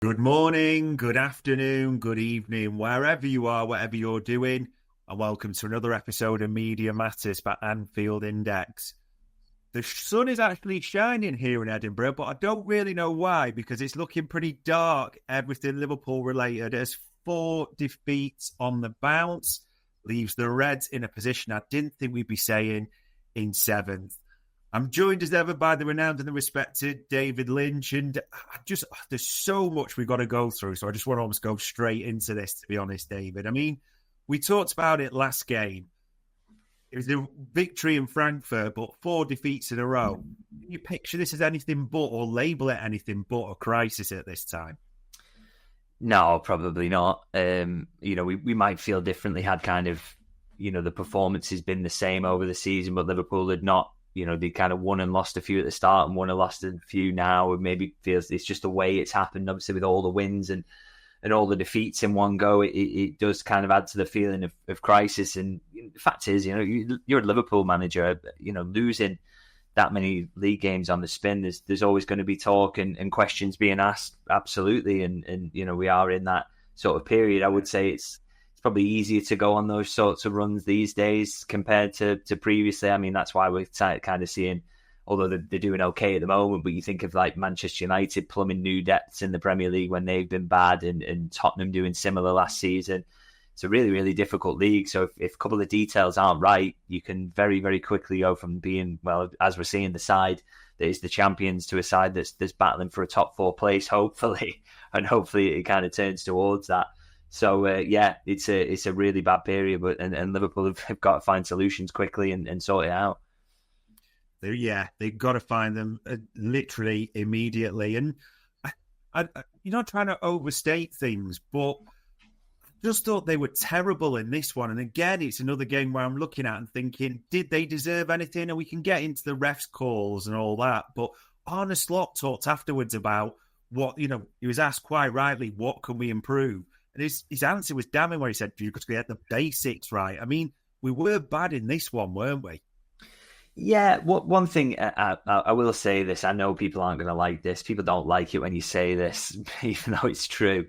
Good morning, good afternoon, good evening, wherever you are, whatever you're doing, and welcome to another episode of Media Matters by Anfield Index. The sun is actually shining here in Edinburgh, but I don't really know why, because it's looking pretty dark, everything Liverpool related, as 4 defeats on the bounce leaves the Reds in a position I didn't think we'd be saying in 7th. I'm joined as ever by the renowned and the respected David Lynch, and there's so much we've got to go through, so I just want to almost go straight into this, to be honest, David. I mean, we talked about it last game. It was a victory in Frankfurt, but 4 defeats in a row. Can you picture this as anything but, or label it anything but a crisis at this time? No, probably not. We might feel differently had the performance has been the same over the season, but Liverpool had not. They kind of won and lost a few at the start and won and lost a few now. It maybe feels it's just the way it's happened, obviously, with all the wins and all the defeats in one go. It does kind of add to the feeling of crisis. And the fact is, you're a Liverpool manager, losing that many league games on the spin, there's always going to be talk and questions being asked. Absolutely. And we are in that sort of period. I would say it's probably easier to go on those sorts of runs these days compared to previously. I mean, that's why we're kind of seeing, although they're doing okay at the moment, but you think of like Manchester United plumbing new depths in the Premier League when they've been bad, and Tottenham doing similar last season. It's a really, really difficult league. So if a couple of details aren't right, you can very, very quickly go from being, well, as we're seeing, the side that is the champions to a side that's battling for a top 4 place, hopefully. And hopefully it kind of turns towards that. So, it's a really bad period, and Liverpool have got to find solutions quickly and sort it out. They've got to find them literally immediately. And you're not trying to overstate things, but just thought they were terrible in this one. And again, it's another game where I'm looking at and thinking, did they deserve anything? And we can get into the refs' calls and all that. But Arne Slot talked afterwards about what, he was asked quite rightly, what can we improve? And his answer was damning, where he said, you've got to get the basics right. I mean, we were bad in this one, weren't we? Yeah, one thing I will say this. I know people aren't going to like this. People don't like it when you say this, even though it's true.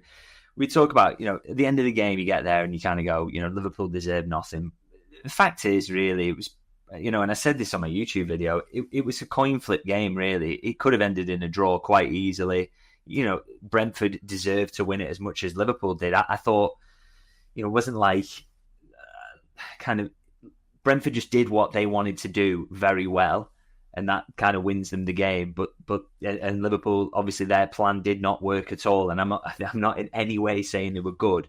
We talk about, at the end of the game, you get there and you kind of go, Liverpool deserved nothing. The fact is, really, it was, and I said this on my YouTube video, it was a coin flip game, really. It could have ended in a draw quite easily. Brentford deserved to win it as much as Liverpool did. I thought, it wasn't like Brentford just did what they wanted to do very well, and that kind of wins them the game. But Liverpool, obviously, their plan did not work at all. And I'm not in any way saying they were good,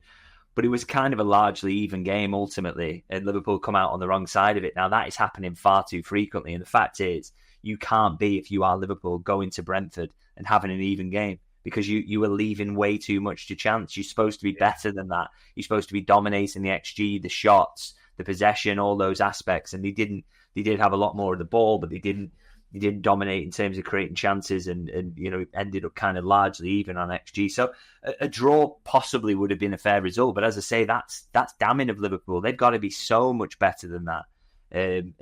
but it was kind of a largely even game ultimately, and Liverpool come out on the wrong side of it. Now that is happening far too frequently, and the fact is, you can't be, if you are Liverpool, going to Brentford and having an even game, because you are leaving way too much to chance. You're supposed to be better than that. You're supposed to be dominating the XG, the shots, the possession, all those aspects. And they didn't. They did have a lot more of the ball, but they didn't dominate in terms of creating chances, and ended up kind of largely even on XG. So a draw possibly would have been a fair result. But as I say, that's damning of Liverpool. They've got to be so much better than that. And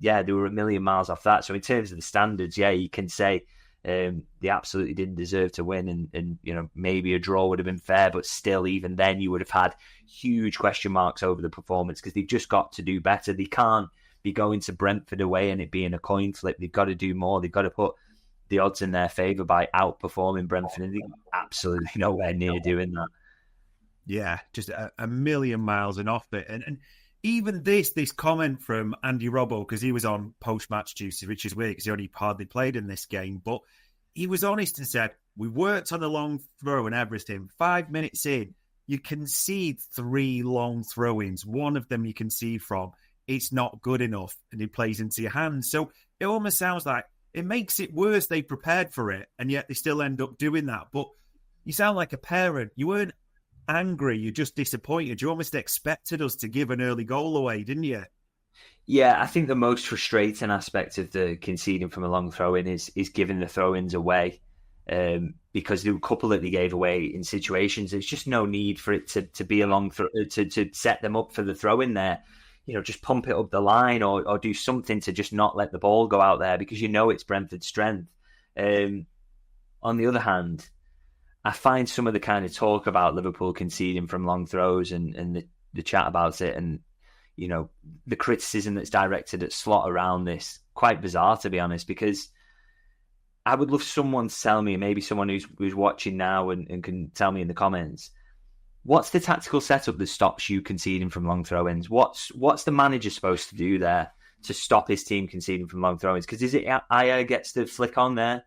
they were a million miles off that. So in terms of the standards, you can say they absolutely didn't deserve to win, and maybe a draw would have been fair, but still, even then, you would have had huge question marks over the performance, because they've just got to do better. They can't be going to Brentford away and it being a coin flip. They've got to do more. They've got to put the odds in their favour by outperforming Brentford, and they're absolutely nowhere near doing that. Yeah, just a million miles and off it. And even this comment from Andy Robbo, because he was on post-match duty, which is weird because he only hardly played in this game, but he was honest and said, we worked on the long throw and everything. 5 minutes in, you concede 3 long throw-ins. One of them you concede from. It's not good enough, and it plays into your hands. So it almost sounds like it makes it worse. They prepared for it, and yet they still end up doing that. But you sound like a parent. You weren't angry, you're just disappointed. You almost expected us to give an early goal away, didn't you? Yeah, I think the most frustrating aspect of the conceding from a long throw-in is giving the throw-ins away, because there were a couple that they gave away in situations. There's just no need for it to be a long to set them up for the throw-in there. Just pump it up the line, or do something to just not let the ball go out there, because it's Brentford's strength. On the other hand, I find some of the kind of talk about Liverpool conceding from long throws and the chat about it, and the criticism that's directed at Slot around this, quite bizarre, to be honest, because I would love someone to tell me, maybe someone who's watching now and can tell me in the comments, what's the tactical setup that stops you conceding from long throw-ins? What's the manager supposed to do there to stop his team conceding from long throw-ins? Because is it Aya gets to flick on there?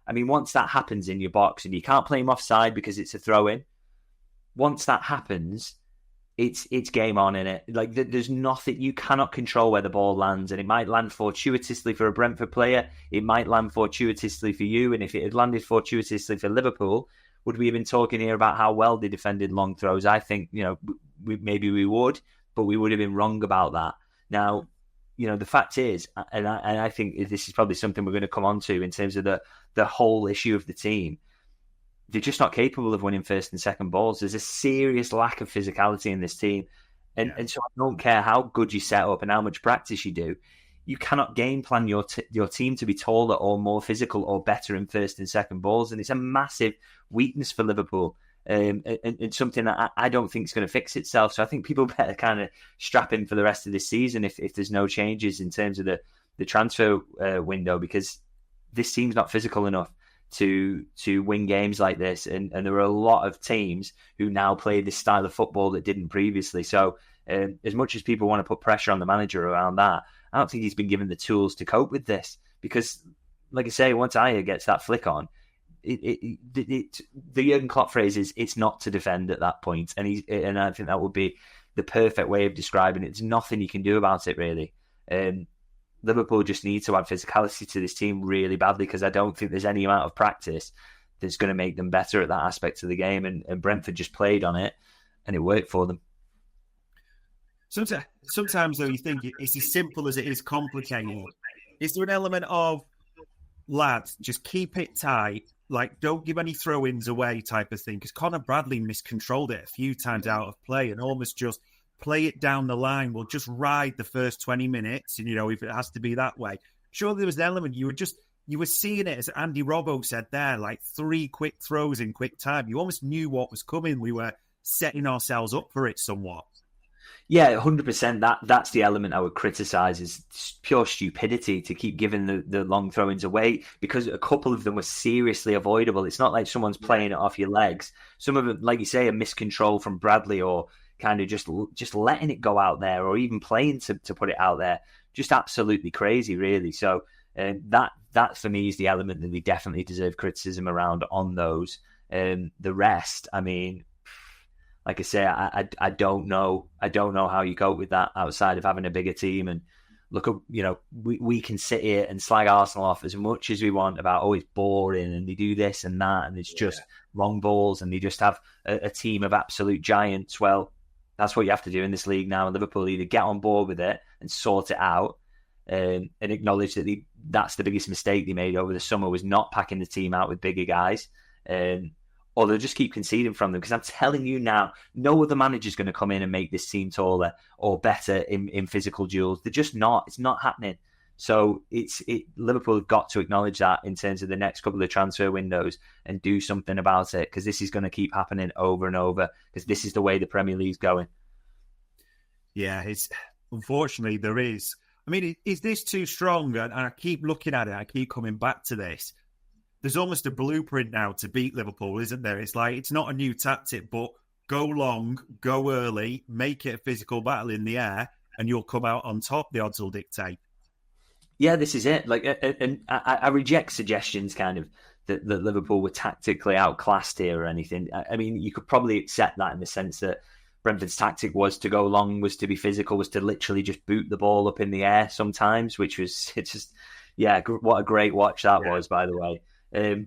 I mean, once that happens in your box and you can't play him offside because it's a throw-in, once that happens, it's game on, in it. Like, there's nothing, you cannot control where the ball lands, and it might land fortuitously for a Brentford player, it might land fortuitously for you, and if it had landed fortuitously for Liverpool, would we have been talking here about how well they defended long throws? I think, maybe we would, but we would have been wrong about that. Now, the fact is, and I think this is probably something we're going to come on to in terms of the whole issue of the team, they're just not capable of winning first and second balls. There's a serious lack of physicality in this team. And so I don't care how good you set up and how much practice you do, you cannot game plan your team to be taller or more physical or better in first and second balls. And it's a massive weakness for Liverpool. And something that I don't think is going to fix itself. So I think people better kind of strap in for the rest of this season if there's no changes in terms of the transfer window, because this team's not physical enough to win games like this. And there are a lot of teams who now play this style of football that didn't previously. So as much as people want to put pressure on the manager around that, I don't think he's been given the tools to cope with this, because, like I say, once Aya gets that flick on, the Jurgen Klopp phrase is it's not to defend at that point, and I think that would be the perfect way of describing it. There's nothing you can do about it, really. Liverpool just need to add physicality to this team really badly, because I don't think there's any amount of practice that's going to make them better at that aspect of the game, and Brentford just played on it and it worked for them. Sometimes though, you think it's as simple as it is complicated. Is there an element of, lads, just keep it tight, like don't give any throw-ins away type of thing? Because Conor Bradley miscontrolled it a few times out of play and almost just play it down the line. We'll just ride the first 20 minutes, and if it has to be that way. Surely there was an element, you were seeing it, as Andy Robbo said there, like 3 quick throws in quick time. You almost knew what was coming. We were setting ourselves up for it somewhat. Yeah, 100%. That's the element I would criticise, is pure stupidity to keep giving the long throw-ins away, because a couple of them were seriously avoidable. It's not like someone's playing it off your legs. Some of them, like you say, a miscontrol from Bradley, or kind of just letting it go out there, or even playing to put it out there. Just absolutely crazy, really. So that for me is the element that they definitely deserve criticism around on those. The rest, I mean, like I say, I don't know how you cope with that outside of having a bigger team. And look, we can sit here and slag Arsenal off as much as we want about, oh, it's boring and they do this and that and it's just long balls and they just have a team of absolute giants. Well, that's what you have to do in this league now. And Liverpool either get on board with it and sort it out, and acknowledge that that's the biggest mistake they made over the summer, was not packing the team out with bigger guys. Or they'll just keep conceding from them. Because I'm telling you now, no other manager's going to come in and make this team taller or better in physical duels. They're just not. It's not happening. So Liverpool have got to acknowledge that in terms of the next couple of transfer windows and do something about it, because this is going to keep happening over and over, because this is the way the Premier League's going. Yeah, unfortunately there is. I mean, is this too strong? And I keep looking at it. I keep coming back to this. There's almost a blueprint now to beat Liverpool, isn't there? It's like, it's not a new tactic, but go long, go early, make it a physical battle in the air, and you'll come out on top, the odds will dictate. Yeah, this is it. Like, and I reject suggestions kind of that Liverpool were tactically outclassed here or anything. I mean, you could probably accept that in the sense that Brentford's tactic was to go long, was to be physical, was to literally just boot the ball up in the air sometimes, which was, it's just, yeah, what a great watch that was, by the way.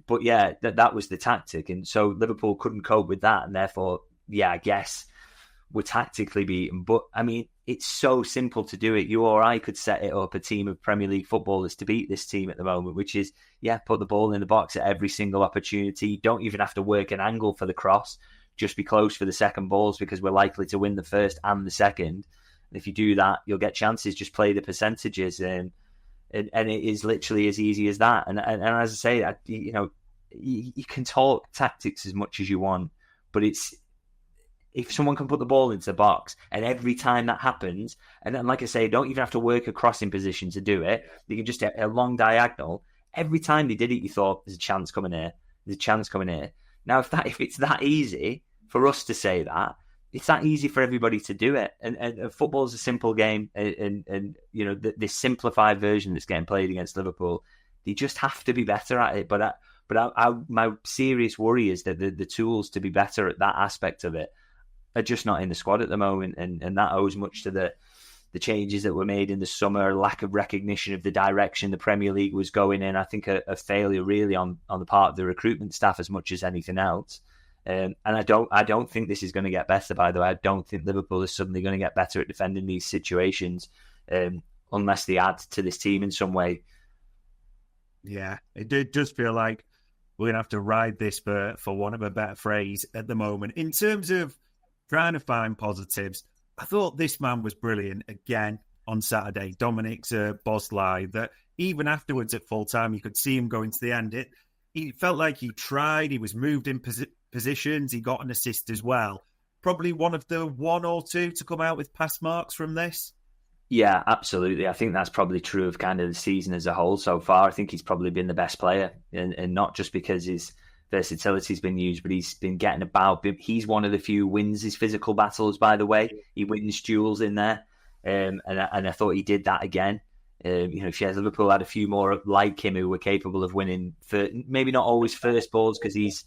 But yeah, that was the tactic. And so Liverpool couldn't cope with that. And therefore, yeah, I guess we're tactically beaten. But I mean, it's so simple to do it. You or I could set it up, a team of Premier League footballers to beat this team at the moment, which is, put the ball in the box at every single opportunity. You don't even have to work an angle for the cross. Just be close for the second balls, because we're likely to win the first and the second. And if you do that, you'll get chances. Just play the percentages. And it is literally as easy as that. And as I say, you can talk tactics as much as you want, but if someone can put the ball into the box, and every time that happens, and then, like I say, don't even have to work a crossing position to do it. You can just get a long diagonal. Every time they did it, you thought, there's a chance coming here. There's a chance coming here. Now, if it's that easy for us to say that, it's that easy for everybody to do it. And football's a simple game, and you know, this simplified version that's getting played against Liverpool, they just have to be better at it. But my serious worry is that the tools to be better at that aspect of it are just not in the squad at the moment, and that owes much to the changes that were made in the summer, lack of recognition of the direction the Premier League was going in. I think a failure really on the part of the recruitment staff as much as anything else. And I don't think this is going to get better. By the way, I don't think Liverpool is suddenly going to get better at defending these situations unless they add to this team in some way. Yeah, it does feel like we're going to have to ride this for want of a better phrase at the moment. In terms of trying to find positives, I thought this man was brilliant again on Saturday, Dominic Boslai, that even afterwards at full time, you could see him going to the end. He felt like he tried, he was moved in positions, he got an assist as well. Probably one of the one or two to come out with pass marks from this. Yeah, absolutely. I think that's probably true of kind of the season as a whole so far. I think he's probably been the best player, and not just because his versatility's been used, but he's been getting about. He's one of the few wins his physical battles, by the way. He wins duels in there, and I thought he did that again. You know, if Liverpool had a few more like him who were capable of winning, maybe not always first balls because he's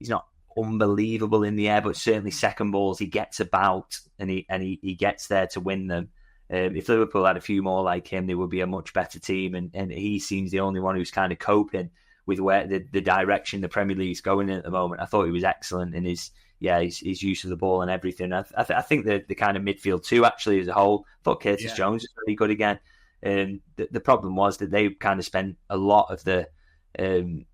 not unbelievable in the air, but certainly second balls he gets about and he gets there to win them. If Liverpool had a few more like him, they would be a much better team, and he seems the only one who's kind of coping with where the direction the Premier League's going in at the moment. I thought he was excellent in his use of the ball and everything. I think the kind of midfield too, actually, as a whole. I thought Curtis Jones was really good again. The problem was that they kind of spent a lot of the game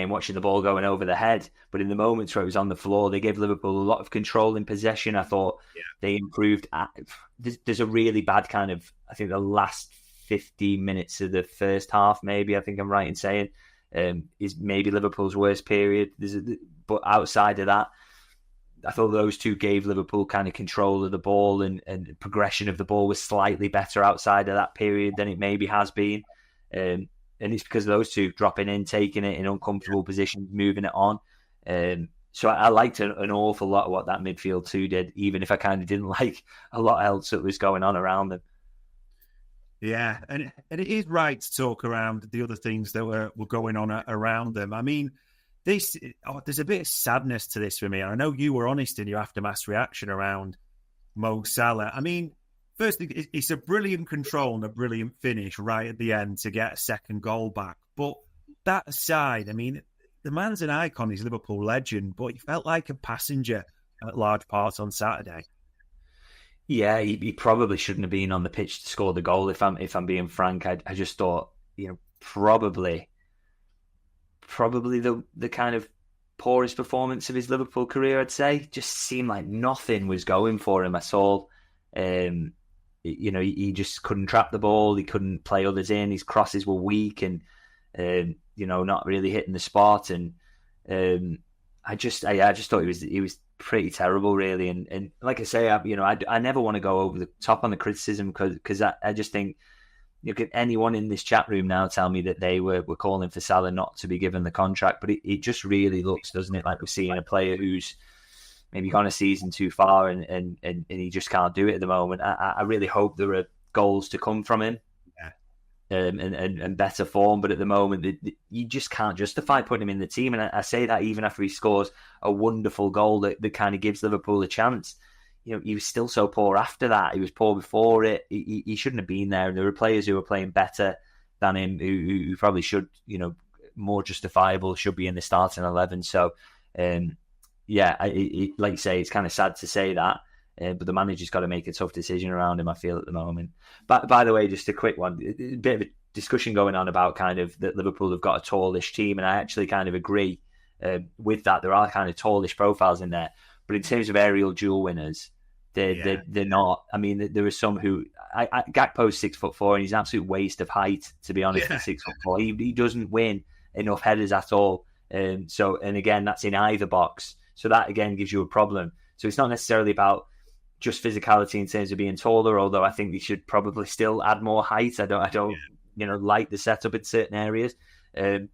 watching the ball going over the head, but in the moments where it was on the floor, they gave Liverpool a lot of control in possession. I thought they improved. There's a really bad kind of, I think the last 50 minutes of the first half, maybe, I think I'm right in saying, is maybe Liverpool's worst period. But outside of that, I thought those two gave Liverpool kind of control of the ball, and progression of the ball was slightly better outside of that period than it maybe has been. And it's because of those two dropping in, taking it in uncomfortable positions, moving it on. So I liked an awful lot of what that midfield two did, even if I kind of didn't like a lot else that was going on around them. Yeah, and it is right to talk around the other things that were going on around them. I mean, there's a bit of sadness to this for me. I know you were honest in your aftermath reaction around Mo Salah. I mean, firstly, it's a brilliant control and a brilliant finish right at the end to get a second goal back. But that aside, I mean, the man's an icon, he's a Liverpool legend, but he felt like a passenger at large parts on Saturday. Yeah, he probably shouldn't have been on the pitch to score the goal. If I'm being frank, I just thought, you know, probably the kind of poorest performance of his Liverpool career, I'd say. Just seemed like nothing was going for him at all. You know, he just couldn't trap the ball. He couldn't play others in. His crosses were weak and, you know, not really hitting the spot. And I just thought he was pretty terrible, really. And like I say, I never want to go over the top on the criticism because I just think, you know, anyone in this chat room now tell me that they were calling for Salah not to be given the contract, but it just really looks, doesn't it, like we're seeing a player who's maybe gone a season too far and he just can't do it at the moment. I really hope there are goals to come from him. And better form, but at the moment you just can't justify putting him in the team, and I say that even after he scores a wonderful goal that kind of gives Liverpool a chance. You know, he was still so poor after that. He was poor before it. He shouldn't have been there, and there were players who were playing better than him who probably should, you know, more justifiable, should be in the starting 11. So like you say, it's kind of sad to say that. But the manager's got to make a tough decision around him, I feel, at the moment. But by the way, just a quick one, a bit of a discussion going on about kind of that Liverpool have got a tallish team, and I actually kind of agree with that. There are kind of tallish profiles in there, but in terms of aerial duel winners, they're not. I mean, there are some who Gakpo's 6'4", and he's an absolute waste of height, to be honest. At 6'4", he doesn't win enough headers at all. And again, that's in either box. So that again gives you a problem. So it's not necessarily about just physicality in terms of being taller, although I think they should probably still add more height. I don't like the setup in certain areas, and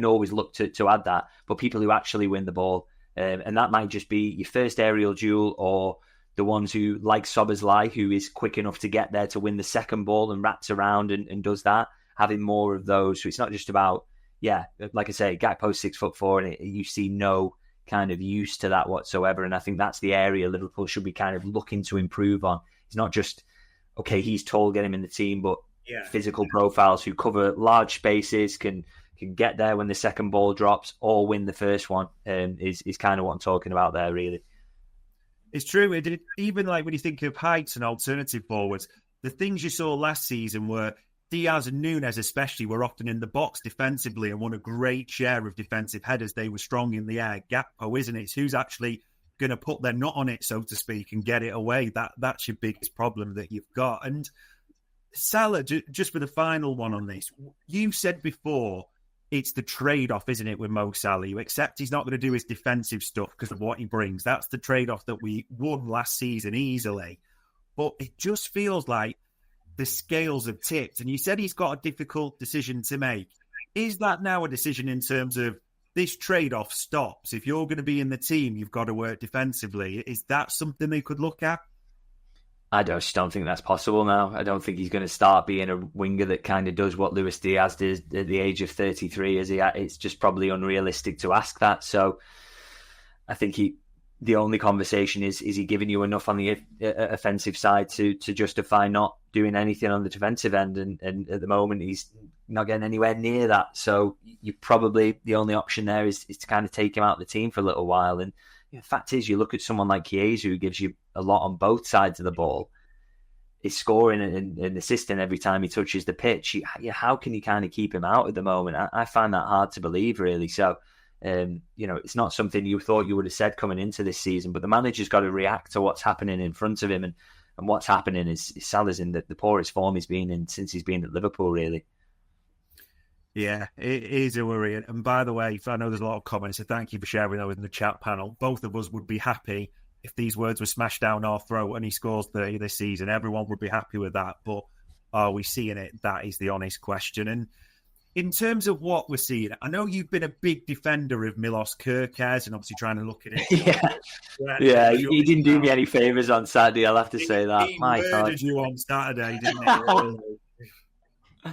always look to add that. But people who actually win the ball, and that might just be your first aerial duel, or the ones who, like Szoboszlai, who is quick enough to get there to win the second ball and wraps around and does that, having more of those. So it's not just about, like I say, Gakpo's 6'4", and you see no kind of use to that whatsoever. And I think that's the area Liverpool should be kind of looking to improve on. It's not just, okay, he's tall, get him in the team, but physical profiles who cover large spaces, can get there when the second ball drops or win the first one, is kind of what I'm talking about there, really. It's true. Even like when you think of heights and alternative forwards, the things you saw last season were Diaz and Núñez especially were often in the box defensively and won a great share of defensive headers. They were strong in the air. Gakpo, isn't it? It's who's actually going to put their nut on it, so to speak, and get it away. That's your biggest problem that you've got. And Salah, just for the final one on this, you said before, it's the trade-off, isn't it, with Mo Salah? You accept he's not going to do his defensive stuff because of what he brings. That's the trade-off that we won last season easily. But it just feels like the scales have tipped. And you said he's got a difficult decision to make. Is that now a decision in terms of this trade-off stops? If you're going to be in the team, you've got to work defensively. Is that something they could look at? I just don't think that's possible now. I don't think he's going to start being a winger that kind of does what Luis Diaz did at the age of 33. It's just probably unrealistic to ask that. So I think the only conversation is he giving you enough on the offensive side to justify not doing anything on the defensive end? And at the moment, he's not getting anywhere near that. So you probably, the only option there is to kind of take him out of the team for a little while. And the fact is, you look at someone like Chiesa, who gives you a lot on both sides of the ball, is scoring and assisting every time he touches the pitch. How can you kind of keep him out at the moment? I find that hard to believe, really. So, it's not something you thought you would have said coming into this season, but the manager's got to react to what's happening in front of him. And what's happening is Salah's in the poorest form he's been in since he's been at Liverpool, really. Yeah, it is a worry. And by the way, I know there's a lot of comments, so thank you for sharing that in the chat panel. Both of us would be happy if these words were smashed down our throat and he scores 30 this season. Everyone would be happy with that. But are we seeing it? That is the honest question. And in terms of what we're seeing, I know you've been a big defender of Milos Kerkez and obviously trying to look at it. He didn't do me any favours on Saturday, I'll have to say that. He murdered you on Saturday, didn't he?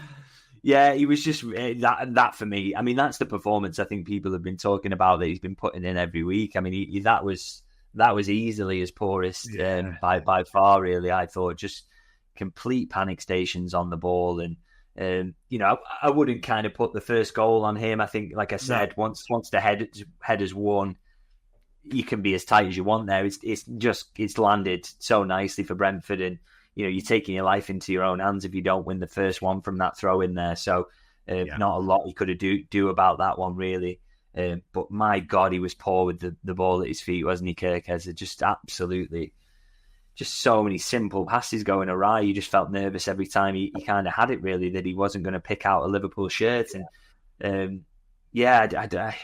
Yeah, he was just that for me. I mean, that's the performance I think people have been talking about that he's been putting in every week. I mean, that was easily his poorest by far, really. I thought just complete panic stations on the ball. And, I wouldn't kind of put the first goal on him. I think, like I said, once the header's won, you can be as tight as you want there. It's landed so nicely for Brentford, and you're taking your life into your own hands if you don't win the first one from that throw in there. So not a lot he could have do about that one, really. But my God, he was poor with the ball at his feet, wasn't he, Kerkez? Just absolutely, just so many simple passes going awry. You just felt nervous every time he kind of had it, really, that he wasn't going to pick out a Liverpool shirt. And I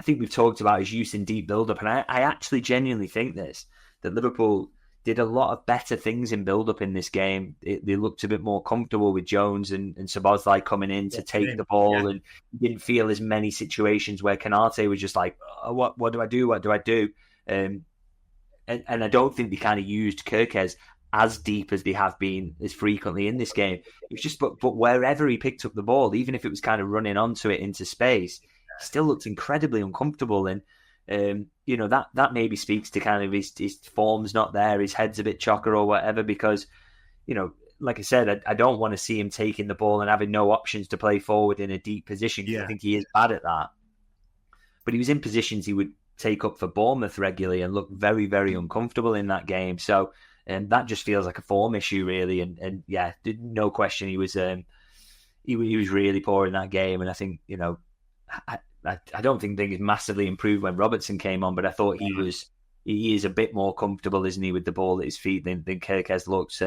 think we've talked about his use in deep build-up, and I actually genuinely think that Liverpool did a lot of better things in build-up in this game. They looked a bit more comfortable with Jones and Szoboszlai coming in to take the ball, and didn't feel as many situations where Konate was just like, oh, what do I do? What do I do? And I don't think they kind of used Kerkez as deep as they have been as frequently in this game. It was just, but wherever he picked up the ball, even if it was kind of running onto it into space, he still looked incredibly uncomfortable. And that maybe speaks to kind of his form's not there, his head's a bit chocker or whatever, because, like I said, I don't want to see him taking the ball and having no options to play forward in a deep position. I think he is bad at that. But he was in positions he would take up for Bournemouth regularly and look very, very uncomfortable in that game. So that just feels like a form issue, really. And no question, he was really poor in that game. And I think, I don't think things massively improved when Robertson came on, but I thought he is a bit more comfortable, isn't he, with the ball at his feet than Kerkez looks.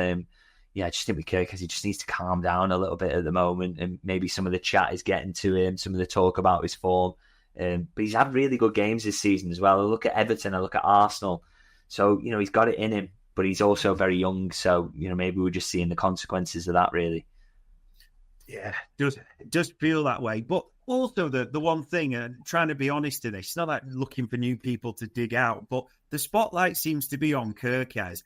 yeah, I just think with Kirkes, he just needs to calm down a little bit at the moment, and maybe some of the chat is getting to him, some of the talk about his form. But he's had really good games this season as well. I look at Everton, I look at Arsenal. So, he's got it in him, but he's also very young. So, maybe we're just seeing the consequences of that, really. Yeah, it does feel that way. But also the one thing, and trying to be honest in this, it's not like looking for new people to dig out, but the spotlight seems to be on Kirkes.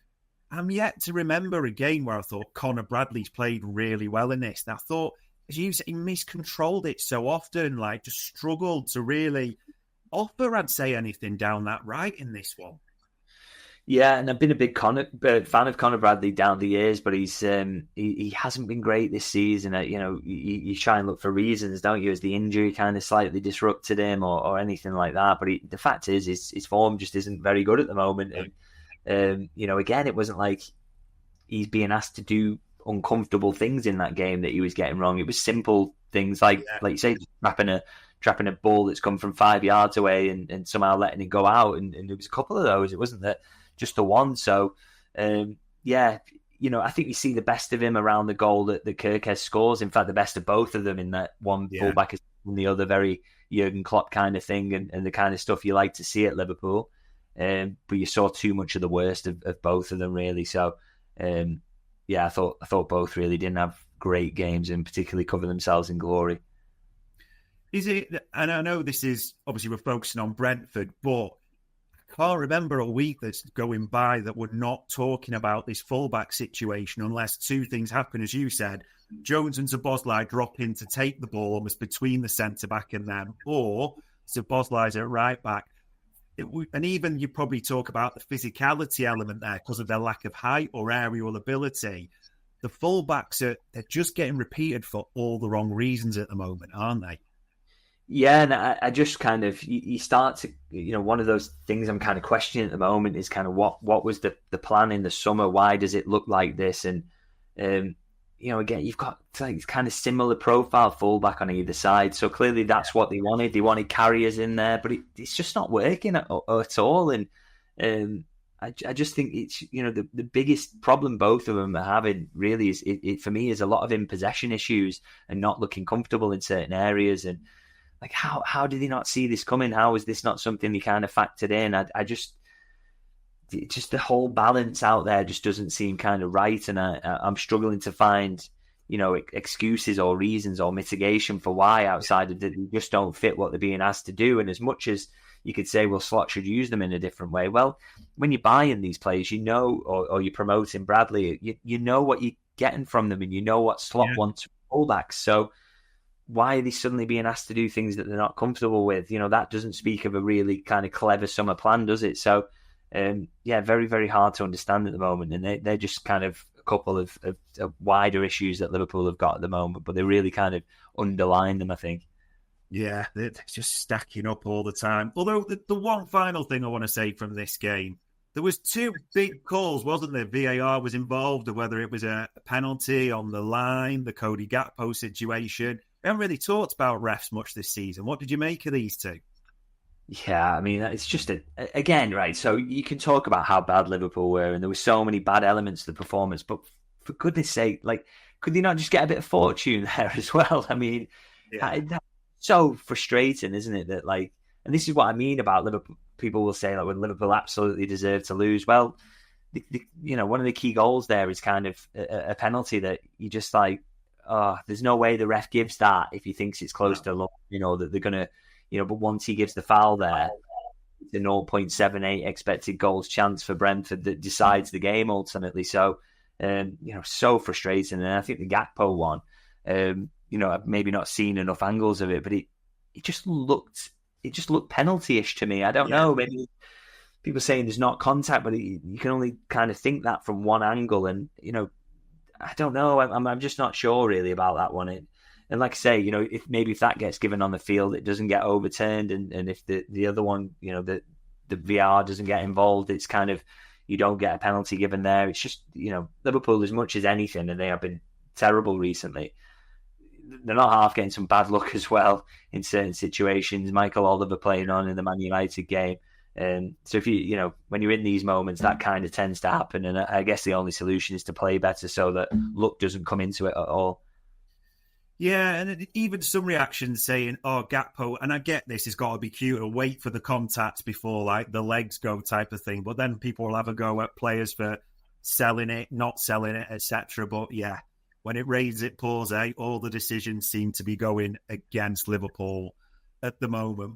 I'm yet to remember a game where I thought Connor Bradley's played really well in this. And I thought, as you said, he miscontrolled it so often, like just struggled to really offer, I'd say, anything down that right in this one. Yeah, and I've been a big fan of Connor Bradley down the years, but he hasn't been great this season. You try and look for reasons, don't you? As the injury kind of slightly disrupted him or anything like that. But the fact is, his form just isn't very good at the moment. And again, it wasn't like he's being asked to do uncomfortable things in that game that he was getting wrong. It was simple things like you say, trapping a ball that's come from 5 yards away and somehow letting it go out. And there was a couple of those. It wasn't that just the one. So, I think we see the best of him around the goal that Kirkes scores. In fact, the best of both of them in that one fullback is in the other, very Jurgen Klopp kind of thing and the kind of stuff you like to see at Liverpool. But you saw too much of the worst of both of them, really. So, I thought both really didn't have great games and particularly cover themselves in glory. Is it? And I know this is obviously we're focusing on Brentford, but I can't remember a week that's going by that we're not talking about this fullback situation unless two things happen, as you said. Jones and Szoboszlai drop in to take the ball almost between the centre-back and them, or Szoboszlai's at right-back. And even you probably talk about the physicality element there because of their lack of height or aerial ability. The fullbacks, they're just getting repeated for all the wrong reasons at the moment, aren't they? Yeah, and I just kind of, you start to, one of those things I'm kind of questioning at the moment is kind of what was the plan in the summer? Why does it look like this? And, again, you've got like kind of similar profile fullback on either side. So clearly that's what they wanted. They wanted carriers in there, but it's just not working at all. And I just think it's, the biggest problem both of them are having really is, it for me, is a lot of in-possession issues and not looking comfortable in certain areas. And, like, how did he not see this coming? How is this not something he kind of factored in? I just the whole balance out there just doesn't seem kind of right, and I'm struggling to find excuses or reasons or mitigation for why outside of that they just don't fit what they're being asked to do. And as much as you could say, well, Slot should use them in a different way. Well, when you're buying these players, or you're promoting Bradley, you know what you're getting from them, and you know what Slot wants from fullbacks. So why are they suddenly being asked to do things that they're not comfortable with? That doesn't speak of a really kind of clever summer plan, does it? So, very, very hard to understand at the moment. And they're just kind of a couple of wider issues that Liverpool have got at the moment, but they really kind of underline them, I think. Yeah, they're just stacking up all the time. Although the one final thing I want to say from this game, there was two big calls, wasn't there? VAR was involved, or whether it was a penalty on the line, the Cody Gakpo situation. We haven't really talked about refs much this season. What did you make of these two? Yeah, I mean, it's just again, right? So you can talk about how bad Liverpool were, and there were so many bad elements to the performance, but for goodness sake, like, could they not just get a bit of fortune there as well? I mean, that's so frustrating, isn't it? That, like, and this is what I mean about Liverpool. People will say, like, when Liverpool absolutely deserve to lose. Well, one of the key goals there is kind of a penalty that you just like, there's no way the ref gives that if he thinks it's close to law, that they're going to, but once he gives the foul there, it's a 0.78 expected goals chance for Brentford that decides the game ultimately. So, so frustrating. And I think the Gakpo one, I've maybe not seen enough angles of it, but it just looked penalty-ish to me. I don't know, maybe people saying there's not contact, but you can only kind of think that from one angle. And, I don't know. I'm just not sure really about that one. And like I say, if that gets given on the field, it doesn't get overturned. And if the other one, the VR doesn't get involved, it's kind of, you don't get a penalty given there. It's just, Liverpool, as much as anything, and they have been terrible recently, they're not half getting some bad luck as well in certain situations. Michael Oliver playing on in the Man United game. So if when you're in these moments, that kind of tends to happen. And I guess the only solution is to play better so that luck doesn't come into it at all. Yeah, and even some reactions saying, "Oh, Gakpo," and I get this, it's got to be cute or wait for the contact before like the legs go type of thing. But then people will have a go at players for selling it, not selling it, etc. But yeah, when it rains, it pours. All the decisions seem to be going against Liverpool at the moment.